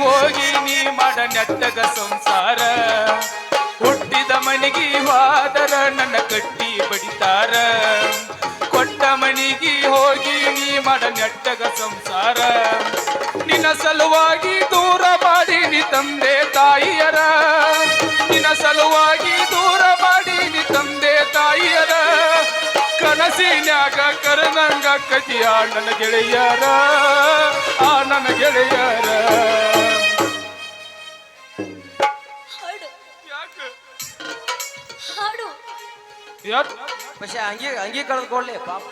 ಹೋಗಿ ನೀ ಮಾಡ ನೆಟ್ಟಗ ಸಂಸಾರ ಹುಟ್ಟಿದ ಮನಿಗೆ ಹೋದರ ನನ್ನ ಕಟ್ಟಿ ಬಡಿತಾರ ಕೊಟ್ಟ ಮನಿಗೆ ಹೋಗಿ ನೀ ಮಾಡ ನೆಟ್ಟಗ ಸಂಸಾರ ನಿನ್ನ ಸಲುವಾಗಿ ದೂರ ಮಾಡೀನಿ ತಂದೆ ತಾಯಿಯರ ನಿನ್ನ ಸಲುವಾಗಿ ದೂರ ಮಾಡೀನಿ ತಂದೆ ತಾಯಿಯರ ಕನಸಿನ್ಯಾಗ ಕರನಂಗ ಕತಿಯ ನನ್ನ ಗೆಳೆಯರ ಆ ನನ್ನ ಗೆಳೆಯರ പക്ഷെ ಅಂಗಿ ಕಳೆದುಕೊಳ್ಳಿ ಪಾಪ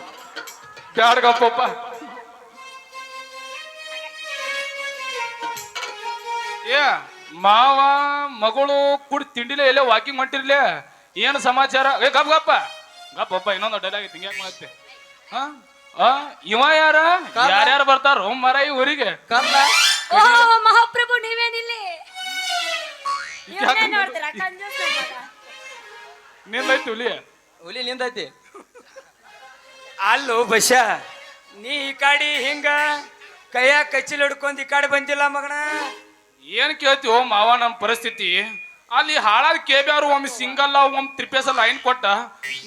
ಬ್ಯಾಡ್ಗಪ್ಪಪ್ಪ ಏ ಮಾವ ಮಗಳು ಕೂಡಿ ತಿಂಡಿಲೆ ಎಲ್ಲೇ ವಾಕಿಂಗ್ ಹೊಂಟಿರ್ಲೆ ಏನು ಸಮಾಚಾರ ಏ ಗಪ್ ಗಪ್ಪಪ್ಪ ಇನ್ನೊಂದು ಡೈಲಾಗ್ ಐತಿ ಹಿಂಗ್ಯಾಕ್ ಮಾಡತ್ತೆ ಇವ ಯಾರ್ಯಾರು ಬರ್ತಾರ ಮರ ಈ ಊರಿಗೆ ಮಹಾಪ್ರಭು ನೀವೇನಿಲ್ಲಿ ನಿಂದೈತಿ ಹುಲಿ ನಿಂದೈತಿ ಅಲ್ಲೋ ಬಶ ನೀ ಈ ಕಾಡಿ ಹಿಂಗ ಕೈಯಾಗ ಕಚ್ಚಿಲ್ ಹಿಡ್ಕೊಂಡ್ ಈ ಕಾಡಿ ಬಂದಿಲ್ಲ ಮಗನ ಏನ್ ಕೇಳ್ತೀವೋ ಮಾವ ನಮ್ಮ ಪರಿಸ್ಥಿತಿ ಅಲ್ಲಿ ಹಾಳಾದ ಕೇಬ್ಯಾರು ಒಮ್ಮೆ ಸಿಂಗಲ್ ಒಮ್ಮೆ ತ್ರಿಪೇಸ ಲೈನ್ ಕೊಟ್ಟ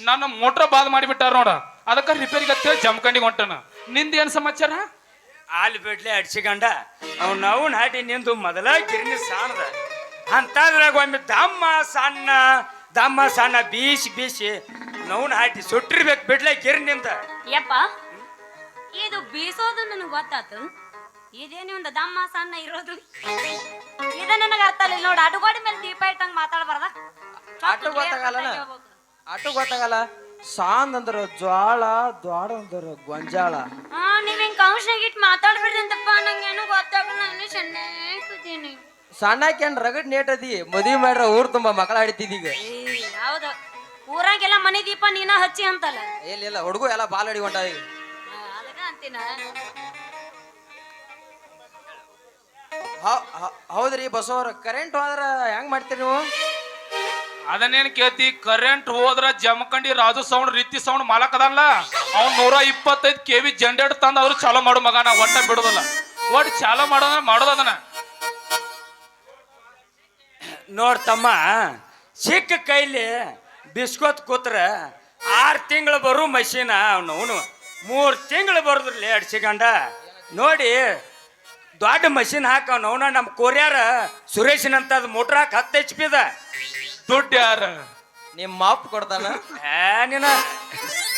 ನನ್ನ ಮೋಟ್ರ್ ಬಾದ್ ಮಾಡಿಬಿಟ್ಟಾರ ನೋಡ ಅದಕ್ಕೆ ರಿಪೇರಿಗೆ ಹತ್ತೇಳಿ ಜಮಖಂಡಿಗೆ ಹೊಂಟನ ನಿಂದ ಏನ್ ಸಮಾಚಾರ ಅಲ್ಲಿ ಬಿಡ್ಲೆ ಅಡ್ಸಿಗಂಡ ಅವ್ನ ಹಾಟಿ ನಿಂದು ಮೊದಲ ಗಿರ್ನಿ ಸಾಣದ ಅಂತದ್ರಾಗ ಒಮ್ಮೆ ದಮ್ಮ ಸಣ್ಣ ಬೀಸಿ ನವ್ನ ಹಾಟಿ ಸುಟ್ಟಿರ್ಬೇಕು ಬಿಡ್ಲೆ ಗಿರ್ನಿಂದ ಯಪ್ಪ ಇದು ಬೀಸೋದು ನನಗೆ ಗೊತ್ತಾತು ಇದೇನು ಒಂದು ದಮ್ಮ ಸಣ್ಣ ಇರೋದು ಇದ ನನಗೆ ಅರ್ಥ ಇಲ್ಲ ನೋಡು ಅಡುಗೋಡಿ ಮೇಲೆ ದೀಪ ಇಟ್ಟಂಗ ಮಾತಾಡಬಾರ್ದ ಆಟು ಗೊತ್ತಾಗಲ್ಲ ಸಾಂದ್ ಅಂದ್ರ ಜ್ವಾಳ ದ್ವಾಡ ಅಂದ್ರ ಗೊಂಜಾಳ ನೀವ್ ಹಿಂಗ್ ಕೌಶನಾಗ ಇಟ್ಟು ಮಾತಾಡ್ಬಿಡ್ರಿ ಅಂತಪ್ಪ ನಂಗೇನು ಗೊತ್ತಾಗಲ್ಲ ನಾನು ಸಣ್ಣ ಕೂತೀನಿ ಸಣ್ಣಕೇನ್ ರಗಡ್ ನೇಟ್ ಅದಿ ಮದ್ವಿ ಮಾಡ್ರ ಊರ್ ತುಂಬಾ ಮಕ್ಕಳ ಆಡ್ತಿದೀಗ ಹೌದು ಊರಾಗೆಲ್ಲ ಮನೆ ದೀಪ ನೀನ ಹಚ್ಚಿ ಅಂತಲ್ಲ ಇಲ್ಲ ಹುಡುಗು ಎಲ್ಲ ಬಾಲ್ ಅಡಿ ಹೊಂಟ ಅದಕ್ಕ ಅಂತೀನ ಹೌದ್ರಿ ಬಸವರ ಕರೆಂಟ್ ಹೋದ್ರ ಹೆಂಗ್ ಮಾಡ್ತೀರಿ ನೀವು ಅದನ್ನೇನ್ ಕೇಳ್ತಿ ಕರೆಂಟ್ ಹೋದ್ರ ಜಮಖಂಡಿ ರಾಜು ಸೌಂಡ್ ರೀತಿ ಸೌಂಡ್ ಮಾಲಕದಲ್ಲ ಅವ್ನು 125 KV ಜನರೇಟರ್ ತಂದ ಅವ್ರು ಚಾಲೋ ಮಾಡು ಮಗನ ಒಟ್ಟ ಬಿಡೋದಲ್ಲ ಒಟ್ಟು ಚಾಲೋ ಮಾಡೋದನ್ನ ನೋಡ್ತಮ್ಮ ಸಿಕ್ಕ ಕೈಲಿ ಬಿಸ್ಕೋತ್ ಕೂತ್ರ 6 ತಿಂಗಳು ಬರು ಮಷೀನ ಅವನು 3 ತಿಂಗಳು ಬರೋದ್ರಲ್ಲಿ ಅಡ್ಸಿಗಂಡ ನೋಡಿ ದೊಡ್ಡ ಮಷೀನ್ ಹಾಕವನ ನಮ್ಮ ಕೊರಿಯಾರ ಸುರೇಶನಂತದ್ ಮೋಟ್ರ್ ಹಾಕಿ 10 HP ದುಡ್ಡು ಯಾರ ನಿಮ್ಮ ಮಾಪ್ ಕೊಡ್ತಾನ ನೀನ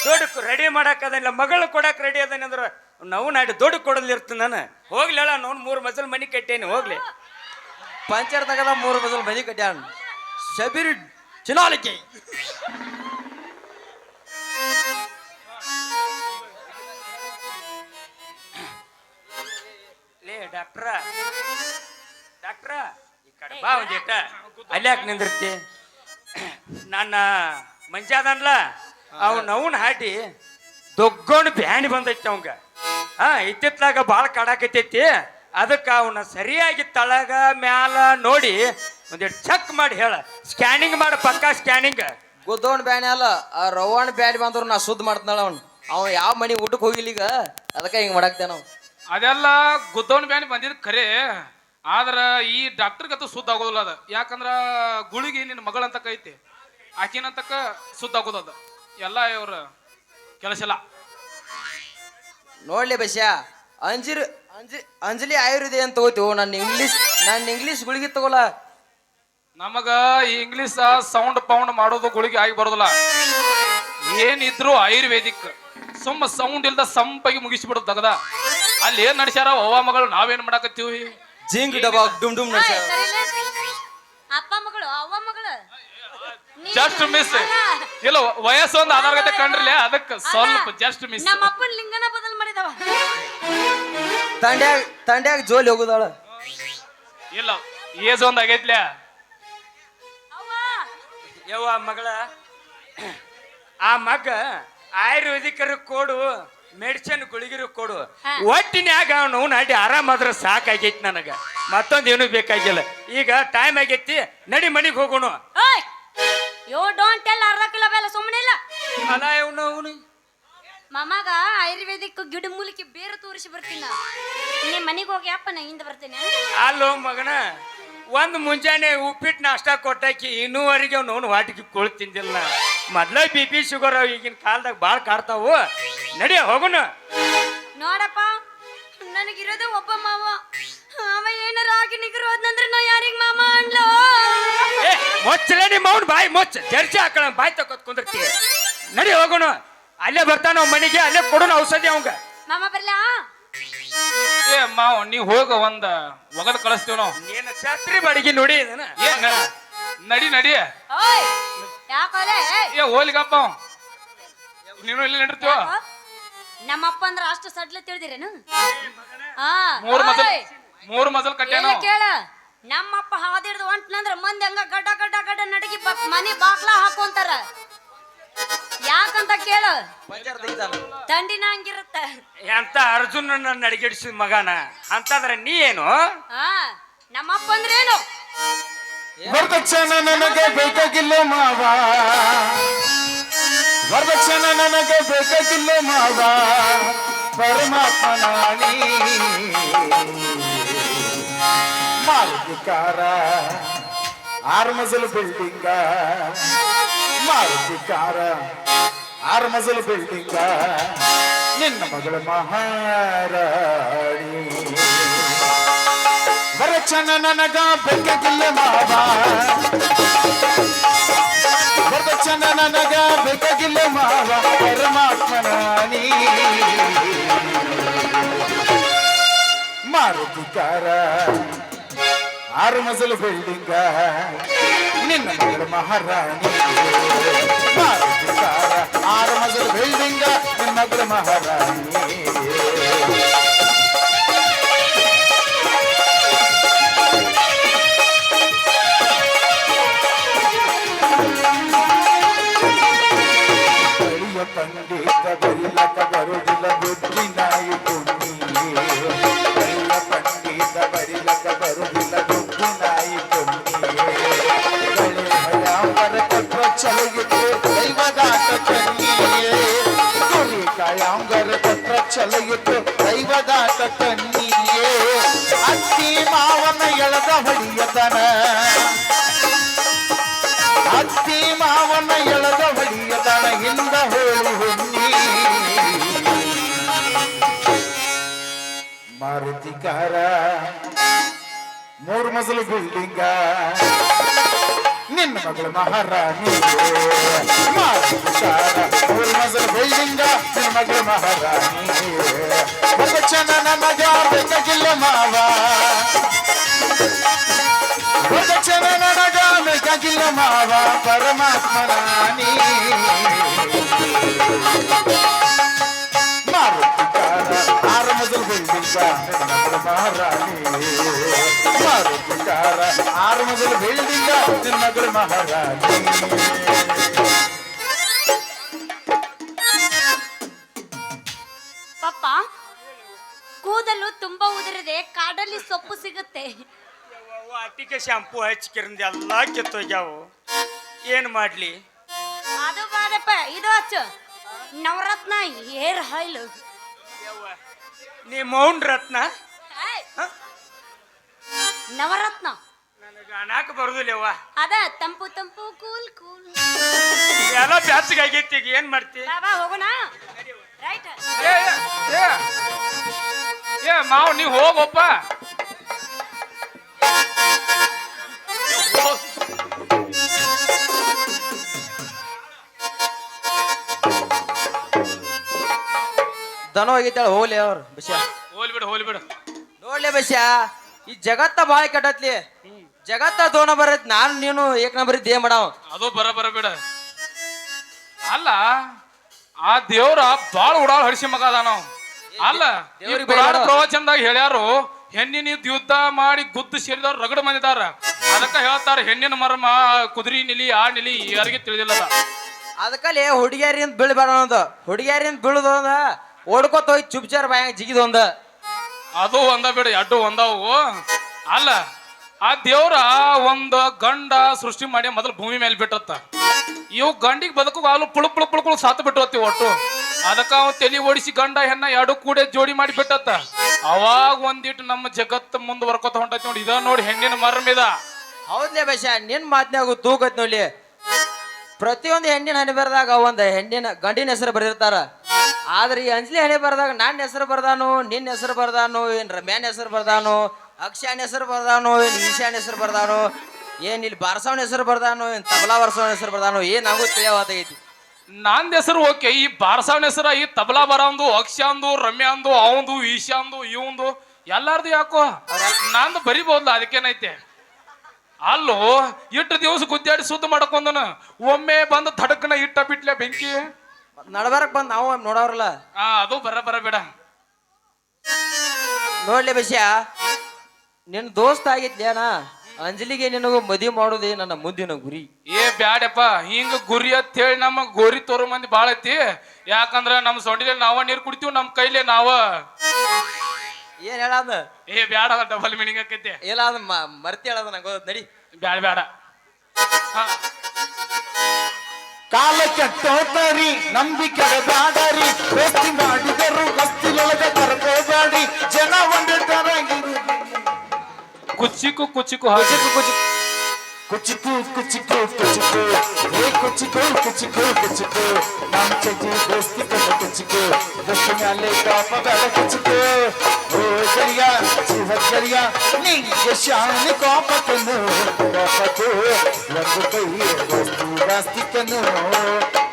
ದುಡ್ಡು ರೆಡಿ ಮಾಡಕ್ಕದಿಲ್ಲ ಮಗಳು ಕೊಡಕ್ ರೆಡಿ ಅದಾನೆ ಅಂದ್ರ ನಾವು ನಾಡಿ ದುಡ್ಡು ಕೊಡಲಿರ್ತೀನಿ ನಾನು ಹೋಗ್ಲಿ ಹೇಳ ನೋನ್ 3 ಮಜಲ್ ಮನಿ ಕಟ್ಟೇನಿ ಹೋಗ್ಲಿ ಪಂಚರ್ ತಗದ 3 ಬದಲ್ ಮನಿ ಕಟ್ಯಾನ ಶಬೀರ್ ಚಿನಾಲಿಕೆ ಲೇ ಡಾಕ್ಟ್ರ ಈ ಕಡೆ ಬಾ ಒಂದಿಟ್ಟ ಅಲ್ಲಿ ಯಾಕೆ ನಿಂದಿರ್ತಿ ನನ್ನ ಮಂಜಾದನ್ಲ ಅವನ್ ಹಾಟಿ ದೊಗ್ಗೊಂಡು ಬ್ಯಾಣಿ ಬಂದೈತಿ ಅವಂಗ ಇತ್ತಿತ್ಲಾಗ ಭಾಳ ಕಾಡಾಕೈತೈತಿ ಅದಕ್ಕೆ ಅವನ್ನ ಸರಿಯಾಗಿ ತಳಗ ಮ್ಯಾಲ ನೋಡಿ ಒಂದಿಟ್ಟು ಚೆಕ್ ಮಾಡಿ ಹೇಳ ಸ್ಕ್ಯಾನಿಂಗ್ ಮಾಡ ಪಕ್ಕಾ ಸ್ಕ್ಯಾನಿಂಗ್ ಗುದ್ದೋಣ್ ಬ್ಯಾಣಿ ಅಲ್ಲ ಆ ರವ್ವಣ ಬ್ಯಾಣಿ ಬಂದ್ರು ನಾ ಸುದ್ದ ಮಾಡ್ತಾಳ ಅವ ಯಾವ ಮನಿ ಊಟಕ್ಕೆ ಹೋಗಿಲ್ಲ ಈಗ ಅದಕ್ಕೆ ಹಿಂಗ್ ಮಾಡಾಕ್ತೇನ ನಾವು ಅದೆಲ್ಲ ಗುದ್ದೋನ್ ಬ್ಯಾನಿ ಬಂದಿದ್ ಖರೆ ಆದ್ರ ಈ ಡಾಕ್ಟರ್ಗಂತೂ ಸುದ್ದ ಆಗೋದಿಲ್ಲ ಅದ ಯಾಕಂದ್ರ ಗುಳಿಗೆ ನಿನ್ನ ಮಗಳಂತಕ ಐತಿ ಆಕಿನಂತಕ ಸುದ್ದ ಆಗೋದದ ಎಲ್ಲ ಇವ್ರ ಕೆಲಸ ಇಲ್ಲ ನೋಡ್ಲಿ ಬಸ್ಯಾ ಅಂಜಲಿ ಆಯುರ್ವೇದ ಅಂತ ತಗೋತೀವಿ ನನ್ನ ಇಂಗ್ಲೀಷ್ ಗುಳಿಗೆ ತಗೋಲ್ಲ ನಮಗ ಈ ಇಂಗ್ಲೀಷ್ ಸೌಂಡ್ ಪೌಂಡ್ ಮಾಡೋದು ಗುಳಿಗೆ ಆಗಿ ಬರೋದಿಲ್ಲ ಏನಿದ್ರು ಆಯುರ್ವೇದಿಕ್ ಸುಮ್ಮ ಸೌಂಡ್ ಇಲ್ದ ಸಂಪಾಗಿ ಮುಗಿಸ್ಬಿಡೋದು ತಗದ ಅಲ್ಲಿ ಏನ್ ನಡ್ಸ್ಯಾರ ಅವ್ವ ಮಗಳು ನಾವೇನ್ ಮಾಡಾಕತ್ತೀವಿ ಜಿಂಗ್ ಡಬಾ ಡುಮ್ ಡುಮ್ ನಡ್ಸ್ಯಾರ ಅಪ್ಪ ಮಗಳು ಅವ್ವ ಮಗಳು ಜಸ್ಟ್ ಮಿಸ್ ಇಲ್ಲ ವಯಸ್ಸು ಒಂದು ಆಧಾರಗತೆ ಕಂಡ್ರಲ್ಲ ಅದಕ್ಕೆ ಸ್ವಲ್ಪ ಜಸ್ಟ್ ಮಿಸ್ ನಮ್ಮ ಅಪ್ಪನ ಲಿಂಗನ ಬದಲ್ ಮಾಡಿದವ ತಂಡ್ಯಾಗ ಜೋಲಿ ಹೋಗುದಾಳ ಇಲ್ಲ ಏಜ್ ಒಂದ್ ಆಗೈತ್ಲ್ಯಾ ಯವ್ವ ಮಗಳ ಆ ಮಗ ಆಯುರ್ವೇದಿಕರು ಕೊಡು ಮೆಡಿಸಿನ್ ಗುಳಿಗಿರು ಕೊಡು ಒಟ್ಟಿನ್ಯಾಗ ಅವನು ನಡಿ ಆರಾಮಾದ್ರ ಸಾಕಾಗೈತಿ ನನಗ ಮತ್ತೊಂದು ಏನು ಬೇಕಾಗಿಲ್ಲ ಈಗ ಟೈಮ್ ಆಗೈತಿ ನಡಿ ಮನಿಗೆ ಹೋಗೋಣ ಯೋ ಡೋಂಟ್ ಟೆಲ್ ಅರ್ಧ ಕಿಲೋ ಬೆಲ್ಲ ಸುಮ್ಮನೆ ಇಲ್ಲ ಅಲ್ಲ ಅವನು ಮಾಮಾಗ ಆಯುರ್ವೇದಿಕ್ ಗಿಡ ಮೂಲಿಕೆ ಬೇರೆ ತೋರಿಸಿ ಬರ್ತೀನಿ ನಿಮ್ಮ ಮನೆಗೆ ಹೋಗಿ ಅಪ್ಪ ನಾ ಹಿಂದೆ ಬರ್ತೀನಿ ಅಲ್ಲೋ ಮಗನ ಒಂದ್ ಮುಂಜಾನೆ ಉಪ್ಪಿಟ್ಟು ನಾಷ್ಟ ಕೊಟ್ಟಾಕಿ ಇನ್ನೂವರೆಗೆ ಅವ್ನು ವಾಟಿಗೆ ಕೊಳ್ ತಿಂದಿಲ್ಲ ಮೊದ್ಲ BP ಶುಗರ್ ಈಗಿನ ಕಾಲದಾಗ ಭಾಳ ಕಾಡ್ತಾವು ನಡಿಯ ಹೋಗುನು ನೋಡಪ್ಪ ನನಗಿರೋದು ಒಬ್ಬ ಮಾವ ಅವ ಏನಾರ ಆಗಿ ನಿಗರೋದ್ನಂದ್ರೆ ನಾ ಯಾರಿಗ್ ಮಾಮ ಅನ್ಲೋ ಏ ಮೊಚ್ಚಲೇ ನಿಮ್ಮ ಅವ್ನು ಬಾಯಿ ಮೊಚ್ಚ ಜರ್ಸಿ ಹಾಕಳ ಬಾಯಿ ತಕೋತ್ ಕುಂದಿರ್ತಿ ನಡಿ ಹೋಗುನು ಅಲ್ಲೇ ಬರ್ತಾನ ಮನೆಗೆ ಅಲ್ಲೇ ಕೊಡೋಣ ಔಷಧಿ ಅವಂಗ ಮಾಮ ಬರ್ಲಾ ಏ ಮಾವ್ ನೀವ್ ಹೋಗ ಒಂದ ಒಗದ್ ಕಳಿಸ್ತೇವ್ ನಾವು ನೀನು ಛತ್ರಿ ಬಡಿಗೆ ನೋಡಿ ಇದನ್ನ ಏನ್ ನಡಿ ನಡಿ ಓಯ್ ಯಾಕೋಲೆ ಏ ಹೋಲಿಗಪ್ಪ ನೀನು ಇಲ್ಲಿ ನಡಿರ್ತೀವ ನಮ್ಮಪ್ಪ ಅಂದ್ರ ಅಷ್ಟು ಸಡ್ಲ ತಿಳಿದಿರೇನು ಹಾ ಮೂರ್ ಮಜಲ್ ಕಟ್ಟ್ಯಾನ ಕೇಳ ನಮ್ಮಪ್ಪ ಹಾದಿಡ್ದು ಹೊಂಟ್ನಂದ್ರ ಮಂದಿ ಹಂಗ ಗಡ್ಡ ಗಡ್ಡ ಗಡ್ಡ ನಡಗಿ ಮನಿ ಬಾಕ್ಲಾ ಹಾಕೊಂತಾರ ಯಾಕಂತ ಕೇಳು ತಂಡಿನ ಹಂಗಿರುತ್ತ ಎಂತ ಅರ್ಜುನ ನಡಿಗೆಡಿಸಿದ ಮಗನ ಅಂತಂದ್ರೆ ನೀ ಏನು ಹಾ ನಮ್ಮಪ್ಪ ಅಂದ್ರೇನು ವರದಕ್ಷಿಣ ನನಗೆ ಬೇಕಾಗಿಲ್ಲ ಮಾವ ವರದಕ್ಷಿಣ ನನಗೆ ಬೇಕಾಗಿಲ್ಲ ಮಾವ ಪರಮಾತ್ಮ ನಾಣಿ ಮಾರುತಿಕಾರ 6 ಮಜಲು ಬಿಲ್ಡಿಂಗ ಮಾರುತಿಕಾರ 6 ಮಜಲು ಬಿಲ್ಡಿಂಗ ನಿನ್ನ ಮಗಳು ಮಹಾರಾಣಿ ವರದಕ್ಷಿಣ ನನಗ ಬೇಕಾಗಿಲ್ಲ ಮಾವ ವರದಕ್ಷಿಣ ನನಗ ಬೇಕಾಗಿಲ್ಲ ಮಾವ ಪರಮಾತ್ಮ ನಾಣಿ ಮಾರುತಿಕಾರ 6 ಮಜಲು ಬಿಲ್ಡಿಂಗ ನಿನ್ನ ಮಗಳು ಮಹಾರಾಣಿ ಮಾರುತಿಕಾರ 6 ಮಜಲು ಬಿಲ್ಡಿಂಗ ನಿನ್ನ ಮಗಳು ಮಹಾರಾಣಿ ಪಂಡಿತ ಬರಿಲಕ ಬರುದಿಲ್ಲ ಬುದ್ಧಿ ನಾಯಿ ಪುಣ್ಣಿ ಪಂಡಿತ ಬರಿಲಕ ಬರುದಿಲ್ಲ ಬುದ್ಧಿ ನಾಯಿ ಪುಣ್ಣಿ ಭಯಾಂಕರ ತತ್ವ ಚಲಗಿತ್ತು ದೈವದಾಟ ಕಣ್ಣಿಯೇ ಗುರಿ ಕಾಯಾಂಗರ ತತ್ವ ಚಲಗಿತ್ತು ದೈವದಾಟ ಕಣ್ಣಿಯೇ ಅತ್ತಿ ಮಾವನ ಎಳೆದ ಹೊಡಿಯತನ ಅತ್ತಿ ಮಾವನ ಎಳೆದ ಹೊಡಿಯತನ ಹಿಂದ ಹೋಳಿ ಹುಣ್ಣಿ ಮಾರುತಿಕಾರ 3 ಮಜಲು ಬಿಲ್ಡಿಂಗ ನಿನ್ನ ಮಗಳು ಮಹಾರಾಣಿ ಮಾರುತಿಕಾರ 3 ಮಜಲು ಬಿಲ್ಡಿಂಗ ನಿನ್ನ ಮಗಳು ಮಹಾರಾಣಿ ವರದಕ್ಷಿಣ ನಮಗ ಬೇಕಾಗಿಲ್ಲ ಮಾವ ವರದಕ್ಷಿಣ ನನಗ ಬೇಕಾಗಿಲ್ಲ ಮಾವ ಪರಮಾತ್ಮ ನಾಣಿ ಮಾರುತಿಕಾರ 6 ಮಜಲು ಬಿಲ್ಡಿಂಗ ನಿನ್ನ ಮಗಳು ಮಹಾರಾಣಿ ಮಾರುತಿಕಾರ 6 ಮಜಲು ಬಿಲ್ಡಿಂಗ ನಿನ್ನ ಮಗಳು ಮಹಾರಾಣಿ ಪಪ್ಪ ಕೂದಲು ತುಂಬಾ ಉದುರಿದೆ ಕಾಡಲ್ಲಿ ಸೊಪ್ಪು ಸಿಗುತ್ತೆ ಅಟ್ಟಿಗೆ ಶಾಂಪೂ ಹಚ್ಕಿರಿಂದ ಎಲ್ಲ ಕಿತ್ತೋಗ್ಯಾವು ಏನ್ ಮಾಡ್ಲಿ ಅದು ಬಾರಪ್ಪ ಇದು ಹಚ್ಚು ನವರತ್ನ ಹೇರ್ ಆಯಿಲ್ ನೀ ಮೌನ್ ರತ್ನ ನವರತ್ನ ನನಗೆ ಅನಾಕ ಬರುದಿಲ್ಲವ್ವ ಅದ ತಂಪು ತಂಪು ಕೂಲ್ ಕೂಲ್ ಎಲ್ಲ ಬ್ಯಾಚ್ಗೆ ಆಗೈತಿ ಈಗ ಏನ್ ಮಾಡ್ತಿ ಬಾಬಾ ಹೋಗೋಣ ರೈಟ್ ಏ ಏ ಏ ಮಾವ್ ನೀವ್ ಹೋಗಪ್ಪ ದನ ಹೋಗಿತ್ತಾಳ ಹೋಗ್ಲಿ ಅವ್ರು ಬಸ್ಯ ಹೋಲಿ ಬಿಡು ನೋಡ್ಲಿ ಬಸ್ಯ ಈ ಜಗತ್ತ ಬಾಳ ಕೆಟ್ಟತ್ಲಿ ಜಗತ್ತ ದೋಣ ಬರತ್ ನಾನು ನೀನು ಏಕ್ ನಂಬರ್ ಇದ್ದೇ ಮಾಡವ ಅದು ಬರ ಬಿಡ ಅಲ್ಲ ಆ ದೇವ್ರ ಬಾಳ ಉಡಾಳ ಹಡಿಸಿ ಮಗ ಅದಾನ ಅಲ್ಲ ಈ ಪುರಾಣ ಪ್ರವಚನದಾಗ ಹೇಳ್ಯಾರು ಹೆಣ್ಣಿನ ಯುದ್ಧ ಮಾಡಿ ಗುದ್ದು ಸೇರಿದವ್ರು ರಗಡ ಮಂದಿದಾರ ಅದಕ್ಕ ಹೇಳ್ತಾರ ಹೆಣ್ಣಿನ ಮರ್ಮ ಕುದುರಿ ನಿಲಿ ಆ ನಿಲಿ ಯಾರಿಗೆ ತಿಳಿದಿಲ್ಲ ಅದಕ್ಕಲ್ಲಿ ಹುಡುಗಿಯರಿಂದ ಬೀಳ್ಬೇಡ ಅನ್ನೋದು ಹುಡುಗಿಯರಿಂದ ಬೀಳುದು ಅಂದ ಓಡ್ಕೋತ ಹೋಗಿ ಚುಪ್ಚಾರ ಬಾಯಾಗ ಜಿಗಿದೊಂದ ಅದು ಒಂದ ಬಿಡು ಎಡ್ಡು ಒಂದವು ಅಲ್ಲ ಆ ದೇವ್ರ ಒಂದು ಗಂಡ ಸೃಷ್ಟಿ ಮಾಡಿ ಮೊದಲು ಭೂಮಿ ಮೇಲೆ ಬಿಟ್ಟತ್ತ ಇವು ಗಂಡಿಗೆ ಬದುಕು ಹಾಲು ಪುಳು ಸಾತು ಬಿಟ್ಟು ಒಟ್ಟು ಅದಕ್ಕ ಅವ ತಲಿ ಓಡಿಸಿ ಗಂಡ ಹೆಣ್ಣ ಎರಡು ಕೂಡೆ ಜೋಡಿ ಮಾಡಿ ಬಿಟ್ಟತ್ತ. ಅವಾಗ ಒಂದಿಟ್ಟು ನಮ್ಮ ಜಗತ್ತು ಮುಂದುವರ್ಕೋತ ಹೊಂಟೈತಿ ನೋಡಿ. ಇದ ನೋಡಿ ಹೆಣ್ಣಿನ ಮರ್ಮಿದ. ಹೌದ್ಲೇ ಬಶ, ನಿನ್ ಮಾತ್ನ್ಯಾಗ ತೂಕತ್ ನೋಡಿ. ಪ್ರತಿಯೊಂದು ಹೆಣ್ಣಿನ ಹಣೆ ಬರದಾಗ ಒಂದು ಹೆಣ್ಣಿನ ಗಂಡಿನ ಹೆಸರು ಬರೆದಿರ್ತಾರ. ಆದ್ರೆ ಈ ಅಂಜಲಿ ಹಣೆ ಬರದಾಗ ನನ್ನ ಹೆಸರು ಬರ್ದಾನು, ನಿನ್ನ ಹೆಸರು ಬರ್ದಾನು, ಏನ್ ರಮ್ಯಾನ್ ಹೆಸರು ಬರ್ದಾನು, ಅಕ್ಷಾನ್ ಹೆಸರು ಬರ್ದಾನು, ಏನ್ ಈಶಾನ್ ಹೆಸರು ಬರ್ದಾನು, ಏನ್ ಇಲ್ಲಿ ಬಾರಸವನ ಹೆಸರು ಬರ್ದಾನು, ಏನ್ ತಬಲಾ ಬರ್ಸವನ ಹೆಸರು ಬರ್ದಾನು, ಏನ್ ನಮಗೂ ತಿಳಿಯವಾತೈತಿ. ನಂದ್ ಹೆಸರು ಓಕೆ, ಈ ಬಾರಸಾವನ ಹೆಸರ ಈ ತಬಲಾ ಬರಂದು, ಅಕ್ಷಾಂದು, ರಮ್ಯಾಂದು, ಅವಂದು, ಈಶಾಂದು, ಇವಂದು ಎಲ್ಲಾರ್ದು ಯಾಕೋ ನಂದು ಬರಿಬಹುದ್ಲ, ಅದಕ್ಕೇನೈತೆ. ಅಲ್ಲೋ ಇಟ್ಟು ದಿವಸ ಗುದ್ದಾಡಿ ಸುದ್ದ ಮಾಡಕೊಂದನ, ಒಮ್ಮೆ ಬಂದು ತಡಕನ ಇಟ್ಟ ಬಿಟ್ಲೆ ಬೆಂಕಿ. ನಡಬಾರಕ್ ಬಂದ್ ನಾವು ನೋಡವ್ರಲ್ಲ. ಅದು ಬರಬೇಡ. ನೋಡ್ಲಿ ಬಶ, ನಿನ್ ದೋಸ್ತ ಆಗಿತ್ಲೇನ ಅಂಜಲಿಗೆ ನಿನಗೂ ಮದುವೆ ಮಾಡೋದೇ ನನ್ನ ಮುಂದಿನ ಗುರಿ. ಏ ಬ್ಯಾಡಪ್ಪ, ಹಿಂಗ ಗುರಿ ಅಂತ ಹೇಳಿ ನಮ್ಮ ಗೋರಿ ತೋರೋ ಮಂದಿ ಬಾಳ ಐತಿ. ಯಾಕಂದ್ರ ನಮ್ಮ ಸೊಂಡಿಲೆ ನಾವ ನೀರ್ ಕುಡಿತೀವಿ, ನಮ್ ಕೈಲೇ ನಾವ. ಏನ್ ಹೇಳದ? ಏ ಬ್ಯಾಡ, ಡಬಲ್ ಮೀನಿಂಗ್ ಆಕೈತಿ. ಇಲ್ಲ ಅದ ಮರ್ತಿ ಹೇಳದ ನಂಗೆ ನಡಿ. ಬ್ಯಾಡ. ಕಾಲ ಕೆಟ್ಟೋತರಿ ನಂಬಿಕೆ ಬ್ಯಾಡರಿ, ದೋಸ್ತಿ ಮಾಡಿದರು ಗಸ್ತಿಲೊಳಗೆ ಕರ್ಕೋಬೇಡಿ, ಜನ ಒಂದೇ ತರ ಕುಚ್ಚಿಕು ಕುಚಿಕು ಕುಚಿಕು ಕುಚಿಕು ಹೇ ಕುಚಿಕು ಕುಚಿಕು ಕುಚಿಕು ನಮ್ಮ ಚಟಿ ದೋಸ್ತಿ ಕಣ್ಣ ಕುಚಿಕು ದೋಸ್ತಿ ಮ್ಯಾಲೆ ಕಾಪ ಬೇಡ ಕುಚಿಕು. ಓ ಗರಿಯಾ ಜೀವ ಗರಿಯಾ ನಿಂಗೆ ಶಾನಿ ಕಾಪಕನು ಕಾಪಕು ಒಂದು ಕೈ ದೋಸ್ತಿ ದಾಸ್ತಿಕನು.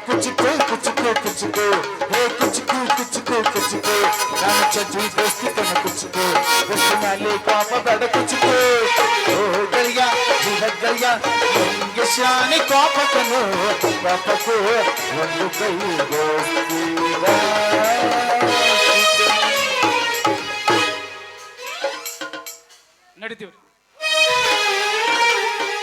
ಕುಚಿಕು ಕುಚಿಕು ಕುಚಿಕು ಹೇ ಕುಚಿಕು ಕುಚಿಕು ಕುಚಿಕು ನಮ್ಮ ಚಟಿ ದೋಸ್ತಿ ಕಣ್ಣ ಕುಚಿಕು ದೋಸ್ತಿ ಮ್ಯಾಲೆ ಕಾಪ ಬೇಡ ಕುಚಿಕು. ಓ ಗರಿಯಾ ಜೀವ ಗರಿಯಾ ನಿಂಗೆ ಶಾನಿ ಕಾಪಕನು ಕಾಪಕು ಒಂದು ಕೈ ದೋಸ್ತಿ ನಡಿತೀವ್ರಿ.